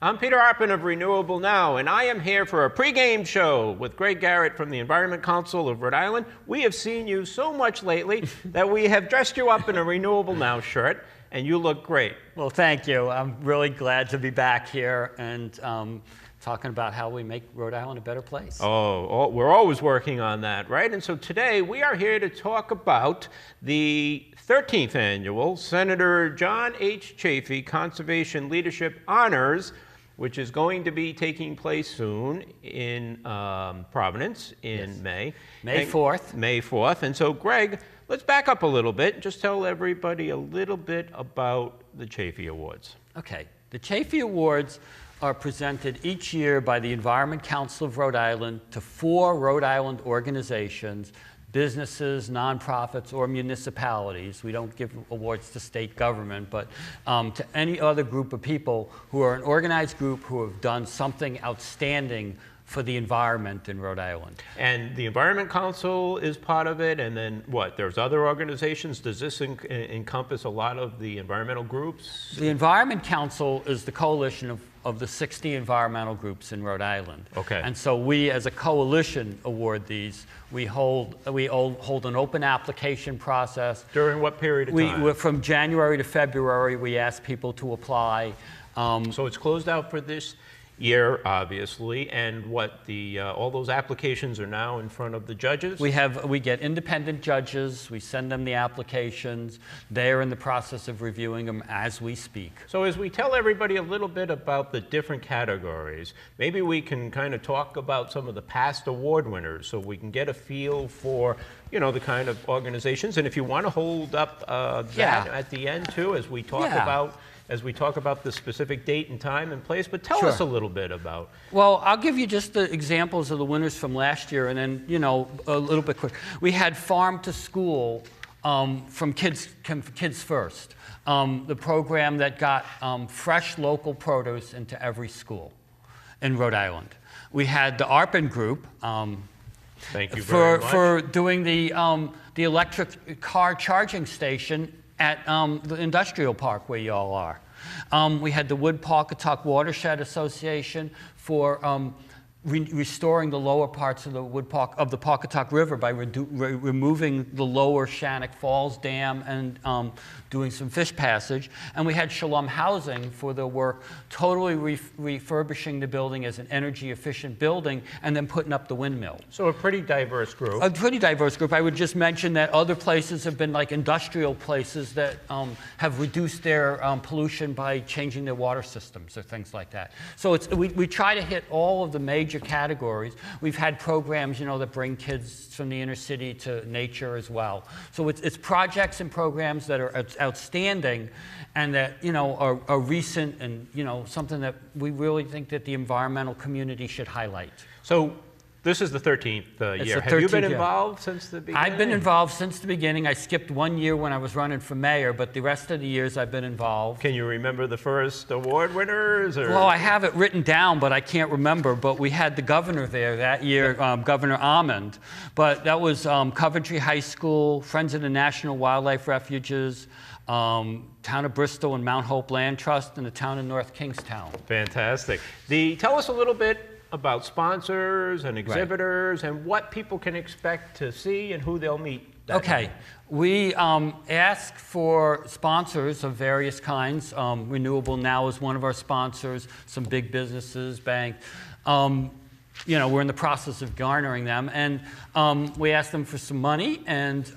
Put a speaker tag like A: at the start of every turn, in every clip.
A: I'm Peter Arpin of ReNewable Now, and I am here for a pregame show with Greg Garrett from the Environment Council of Rhode Island. We have seen you so much lately that we have dressed you up in a ReNewable Now shirt, and you look great.
B: Well, thank you. I'm really glad to be back here and talking about how we make Rhode Island a better place.
A: Oh, we're always working on that, right? And so today we are here to talk about the 13th annual Senator John H. Chafee Conservation Leadership Honors, which is going to be taking place soon in Providence in May.
B: May 4th.
A: May 4th. And so, Greg, let's back up a little bit and just tell everybody a little bit about the Chafee Awards.
B: Okay. The Chafee Awards are presented each year by the Environment Council of Rhode Island to 4 Rhode Island organizations, businesses, nonprofits, or municipalities. We don't give awards to state government, but to any other group of people who are an organized group who have done something outstanding for the environment in Rhode Island.
A: And the Environment Council is part of it, and then what? There's other organizations? Does this encompass a lot of the environmental groups?
B: The Environment Council is the coalition of the 60 environmental groups in Rhode Island.
A: Okay.
B: And so we, as a coalition, award these. We hold an open application process.
A: During what period of time?
B: From January to February, we ask people to apply.
A: So it's closed out for this year, obviously, and what all those applications are now in front of the judges?
B: We get independent judges. We send them the applications. They're in the process of reviewing them as we speak.
A: So as we tell everybody a little bit about the different categories, maybe we can kind of talk about some of the past award winners so we can get a feel for, you know, the kind of organizations. And if you want to hold up that at the end too, as we talk about the specific date and time and place, but tell us a little bit about.
B: Well, I'll give you just the examples of the winners from last year, and then, you know, a little bit quick. We had Farm to School from Kids First, the program that got fresh local produce into every school in Rhode Island. We had the Arpin Group.
A: Thank you very much.
B: For doing the electric car charging station at the industrial park where you all are. We had the Wood-Pawcatuck Watershed Association for restoring the lower parts of the Pawcatuck River by removing the lower Shannock Falls Dam and doing some fish passage. And we had Shalom Housing for the work totally refurbishing the building as an energy efficient building and then putting up the windmill.
A: So a pretty diverse group.
B: A pretty diverse group. I would just mention that other places have been like industrial places that have reduced their pollution by changing their water systems or things like that. So we try to hit all of the major categories. We've had programs, you know, that bring kids from the inner city to nature as well. So it's projects and programs that are outstanding and that, you know, are recent and, you know, something that we really think that the environmental community should highlight.
A: So this is the 13th year. Have you been involved since the beginning?
B: I've been involved since the beginning. I skipped 1 year when I was running for mayor, but the rest of the years I've been involved.
A: Can you remember the first award winners? Or?
B: Well, I have it written down, but I can't remember. But we had the governor there that year, Governor Almond. But that was Coventry High School, Friends of the National Wildlife Refuges, Town of Bristol and Mount Hope Land Trust, and the town of North Kingstown.
A: Fantastic. Tell us a little bit about sponsors and exhibitors and what people can expect to see and who they'll meet.
B: Okay. We ask for sponsors of various kinds. ReNewable Now is one of our sponsors, some big businesses, banks. You know, we're in the process of garnering them, and we ask them for some money, and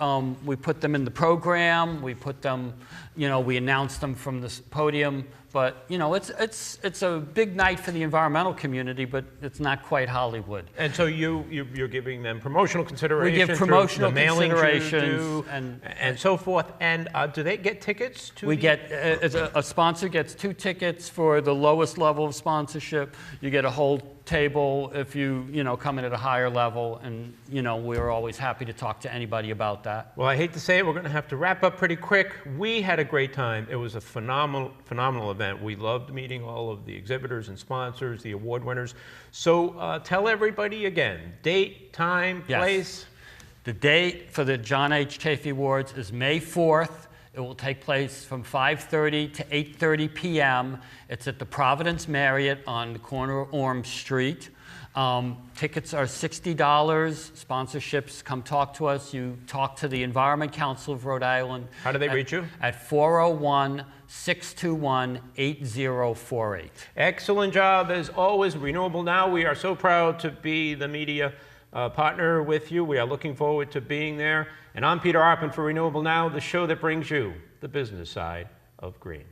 B: we put them in the program. We put them, you know, we announce them from this podium. But, you know, it's a big night for the environmental community, but it's not quite Hollywood.
A: And so you're giving them promotional consideration.
B: We give promotional
A: the mailing
B: considerations
A: and so forth. And do they get tickets to?
B: We get a sponsor gets 2 tickets for the lowest level of sponsorship. You get a whole table if you come in at a higher level, and we're always happy to talk to anybody about that.
A: Well, I hate to say it, we're going to have to wrap up pretty quick. We had a great time. It was a phenomenal event. We loved meeting all of the exhibitors and sponsors, the award winners. So tell everybody again, date, time, place.
B: The date for the John H. Chafee Awards is May 4th It will take place from 5:30 to 8:30 p.m. It's at the Providence Marriott on the corner of Orm Street. Tickets are $60. Sponsorships, come talk to us. You talk to the Environment Council of Rhode Island.
A: How do they reach you?
B: At 401-621-8048.
A: Excellent job, as always, Renewable Now. We are so proud to be the media partner with you. We are looking forward to being there. And I'm Peter Arpin for Renewable Now, the show that brings you the business side of green.